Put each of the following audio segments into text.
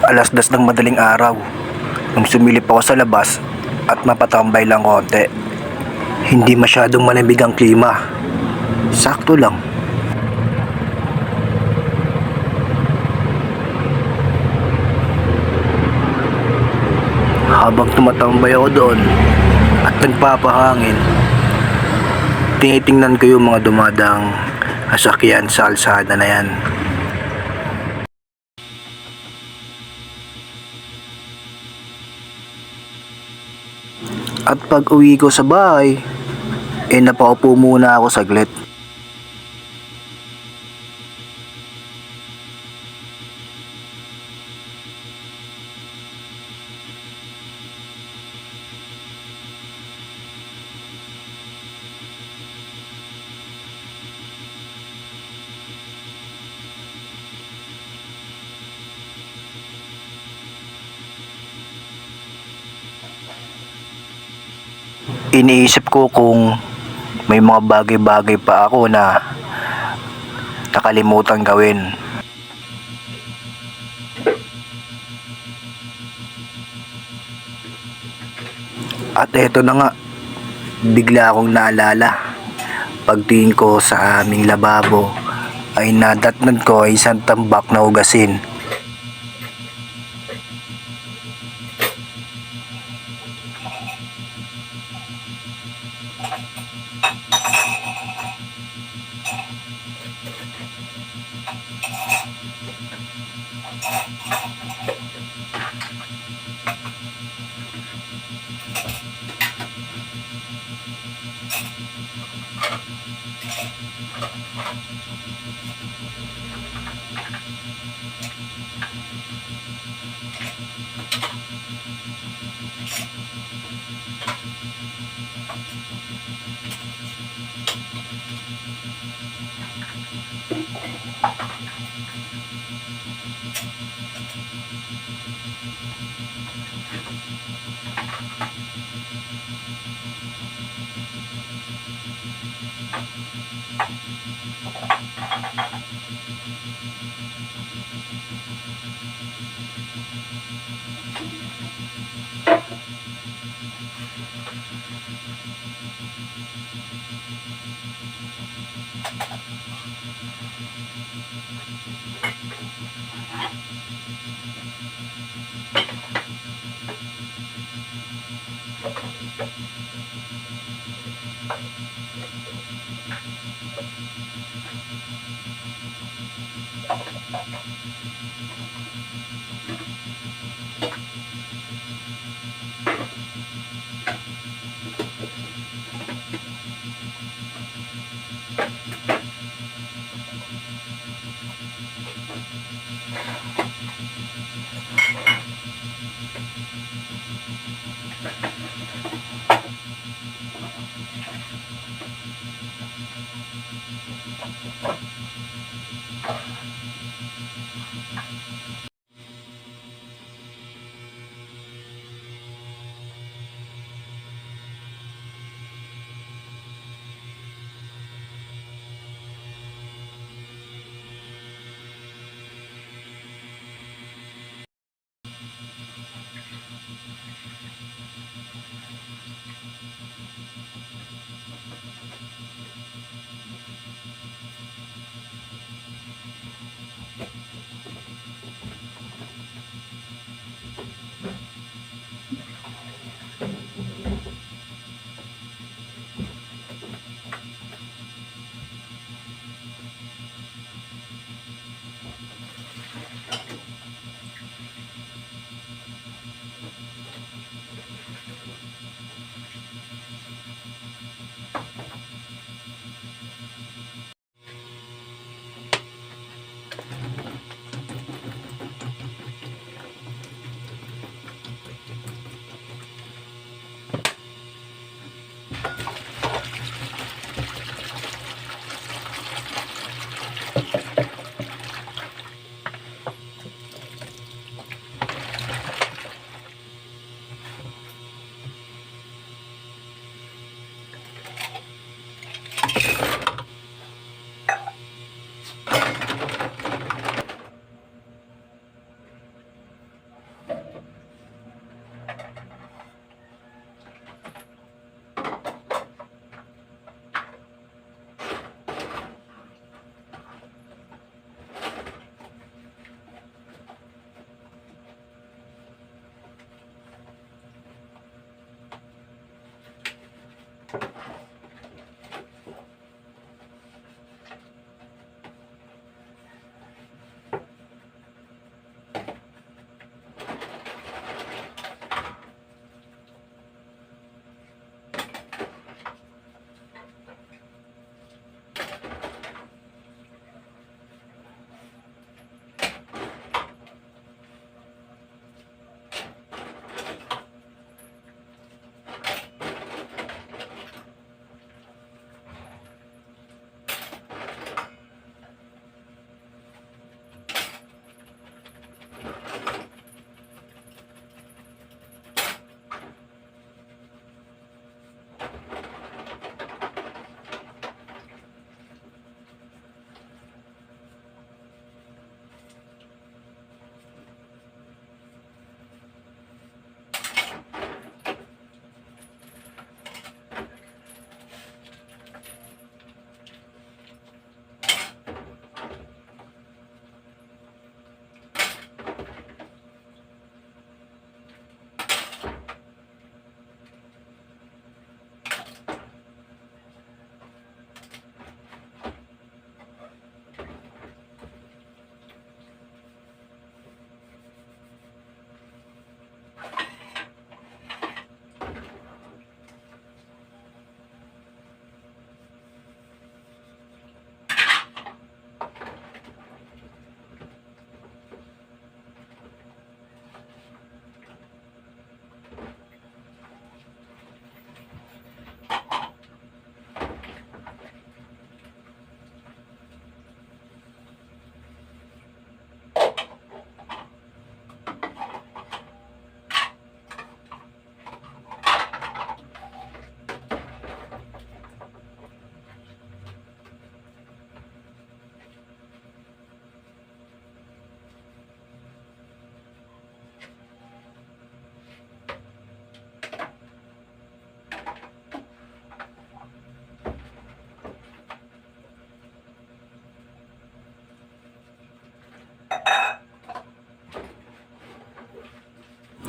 Alas 2 ng madaling araw nung sumilip ako sa labas at mapatambay lang konti. Hindi masyadong malamig ang klima. Sakto lang. Habang tumatambay ako doon at nagpapahangin, tinitingnan ko yung mga dumadang sasakyan sa kalsada na yan. At pag uwi ko sa bahay, napaupo muna ako saglit. Iniisip ko kung may mga bagay-bagay pa ako na nakalimutan gawin. At eto na nga, bigla akong naalala. Pagtingin ko sa aming lababo ay nadatnan ko ay isang tambak na hugasin.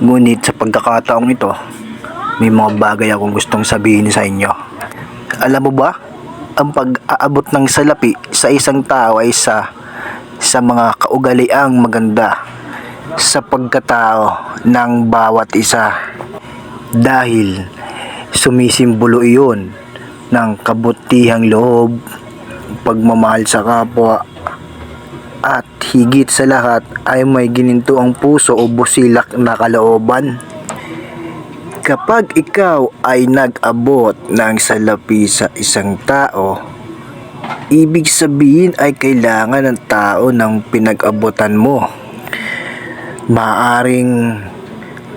Ngunit sa pagkakataong ito, may mga bagay akong gustong sabihin sa inyo. Alam mo ba, ang pag-aabot ng salapi sa isang tao ay sa mga kaugaliang maganda sa pagkatao ng bawat isa. Dahil sumisimbolo iyon ng kabutihang loob, pagmamahal sa kapwa, at higit sa lahat ay may ginintuang puso o busilak na kalooban. Kapag ikaw ay nag-abot ng salapi sa isang tao, ibig sabihin ay kailangan ng tao ng pinag-abutan mo. Maaring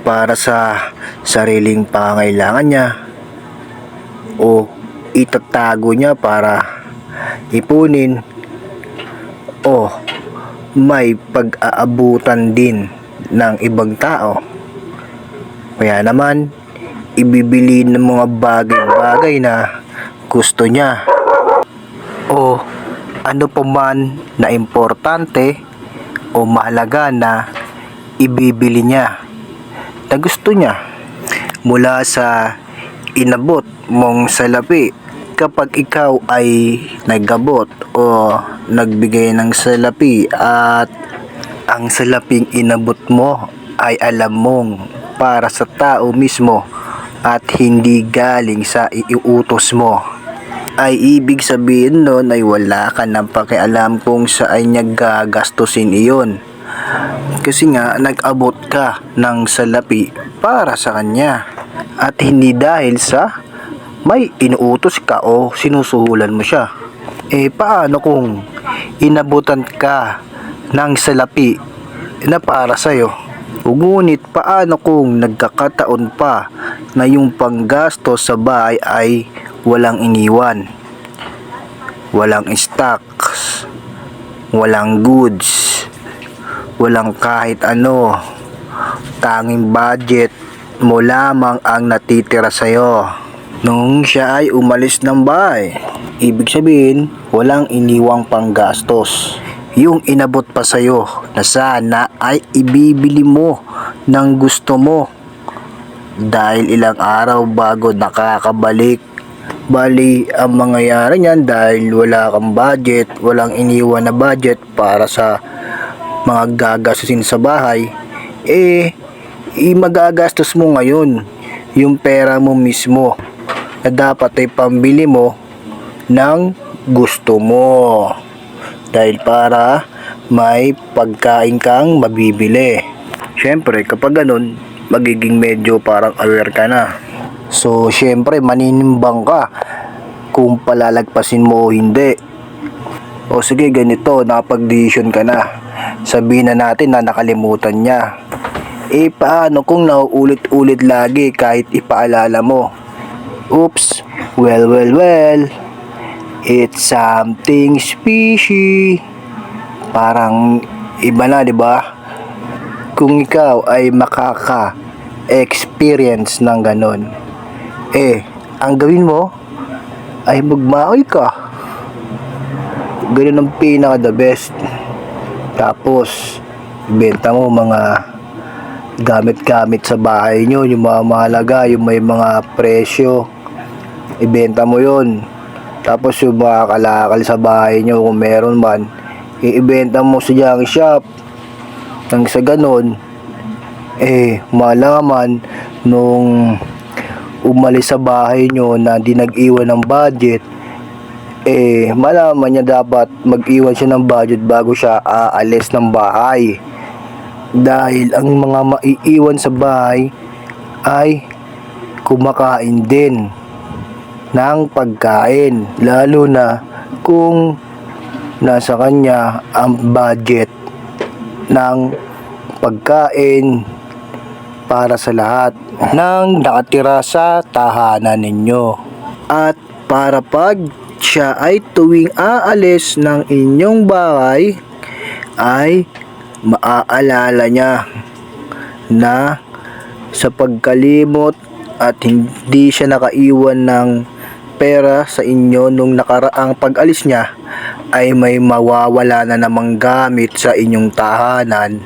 para sa sariling pangangailangan niya o itatago niya para ipunin, o may pag-aabutan din ng ibang tao. Kaya naman, ibibili ng mga bagay-bagay na gusto niya o ano pa man na importante o mahalaga na ibibili niya na gusto niya mula sa inabot mong salapi. Kapag ikaw ay nagabot o nagbigay ng salapi at ang salaping inabot mo ay alam mong para sa tao mismo at hindi galing sa iuutos mo, ay ibig sabihin nun ay wala ka ng pakialam kung saan niya gagastusin iyon. Kasi nga nag-abot ka ng salapi para sa kanya at hindi dahil sa may inuutos ka o sinusuhulan mo siya. Paano kung inabutan ka ng salapi na para sa'yo? Ngunit paano kung nagkakataon pa na yung panggastos sa bahay ay walang iniwan? Walang stocks, walang goods, walang kahit ano. Tanging budget mo lamang ang natitira sa'yo nung siya ay umalis ng bahay. Ibig sabihin, walang iniwang panggastos. Yung inabot pa sa'yo na sana ay ibibili mo ng gusto mo dahil ilang araw bago nakakabalik. Bali, ang mangyayari niyan dahil wala kang budget, walang iniwan na budget para sa mga gagastusin sa bahay, magagastos mo ngayon yung pera mo mismo na dapat ay pambili mo ng gusto mo dahil para may pagkain kang mabibili. Syempre kapag ganun, magiging medyo parang aware ka na. So syempre maninimbang ka kung palalagpasin mo o hindi. O sige, ganito, nakapag-decision ka na, sabihin na natin na nakalimutan niya. Paano kung nauulit-ulit lagi kahit ipaalala mo? Oops, well, it's something fishy. Parang iba na, di ba? Kung ikaw ay makaka-experience ng ganon, ang gawin mo ay magmaoy ka. Ganun ang pinaka the best. Tapos ibenta mo mga gamit-gamit sa bahay nyo, yung mga mahalaga, yung may mga presyo, ibenta mo yon. Tapos yung mga kalakal sa bahay nyo kung meron man, ibenta mo sa junk shop. Nang sa ganon, malaman nung umalis sa bahay nyo na di nag-iwan ng budget, malaman niya dapat mag-iwan siya ng budget bago siya aalis ng bahay. Dahil ang mga maiiwan sa bahay ay kumakain din ng pagkain, lalo na kung nasa kanya ang budget ng pagkain para sa lahat ng nakatira sa tahanan ninyo. At para pag siya ay tuwing aalis ng inyong bahay ay maaalala niya na sa pagkalimot at hindi siya nakaiwan ng pera sa inyo nung nakaraang pag-alis niya, ay may mawawala na namang gamit sa inyong tahanan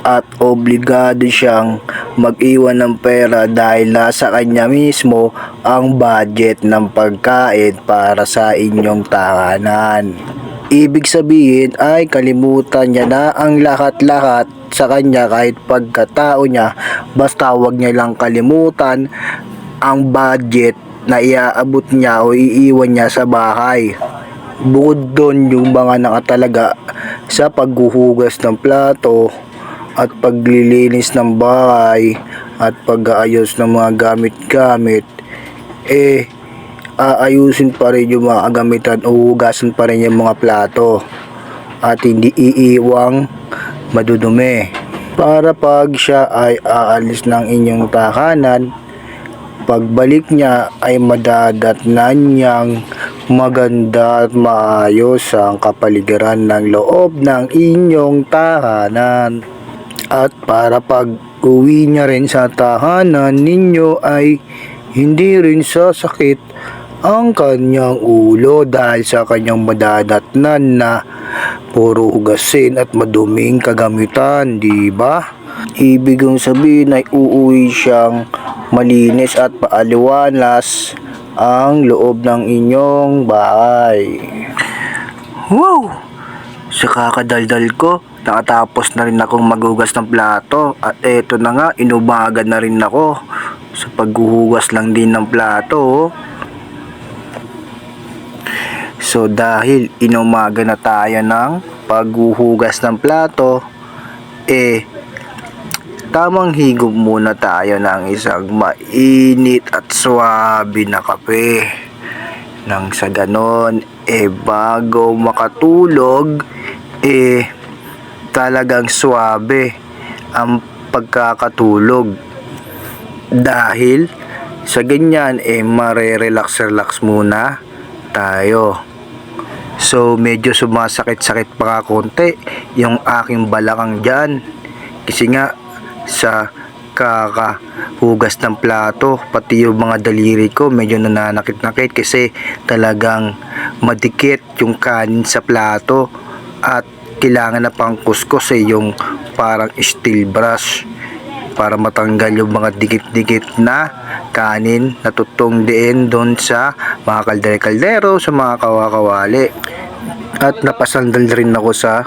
at obligado siyang mag-iwan ng pera dahil nasa kanya mismo ang budget ng pagkain para sa inyong tahanan. Ibig sabihin ay kalimutan niya na ang lahat-lahat sa kanya kahit pagkatao niya, basta wag niya lang kalimutan ang budget na iaabot niya o iiwan niya sa bahay. Bukod doon, yung mga nakatalaga sa paghuhugas ng plato at paglilinis ng bahay at pag-aayos ng mga gamit-gamit, aayusin pa rin yung mga kagamitan o hugasan pa rin yung mga plato at hindi iiwang madudumi para pag siya ay aalis ng inyong tahanan, pagbalik niya ay madadatnan niyang maganda at maayos ang kapaligiran ng loob ng inyong tahanan. At para pag uwi niya rin sa tahanan ninyo ay hindi rin sasakit ang kanyang ulo dahil sa kanyang madadatnan na puro hugasin at maduming kagamitan, di ba? Ibig kong sabihin ay uuwi siyang malinis at paaliwalas ang loob ng inyong bahay. Wow! Sa kakadaldal ko, nakatapos na rin akong maghugas ng plato at eto na nga, inumaga na rin ako sa paghuhugas lang din ng plato. So dahil inumaga na tayo ng paghuhugas ng plato, tamang higop muna tayo ng isang mainit at swabe na kape. Nang sa ganon, bago makatulog, talagang swabe ang pagkakatulog. Dahil sa ganyan, marerelax-relax muna tayo. So, medyo sumasakit-sakit pa konti yung aking balakang dyan. Kasi nga, sa kakahugas ng plato, pati yung mga daliri ko medyo nananakit-nakit kasi talagang madikit yung kanin sa plato at kailangan na pang kuskus yung parang steel brush para matanggal yung mga dikit-dikit na kanin na tutong din doon sa mga kaldero-kaldero, sa mga kawakawali. At napasandal rin ako sa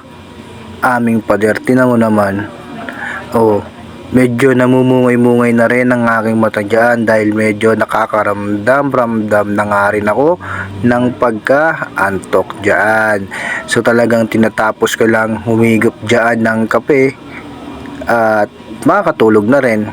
aming pader. Tingnan mo naman, medyo namumungay-mungay na rin ang aking mata dyan dahil medyo nakakaramdam-ramdam na nga rin ako ng pagka-antok dyan. So talagang tinatapos ko lang humigop dyan ng kape at makakatulog na rin.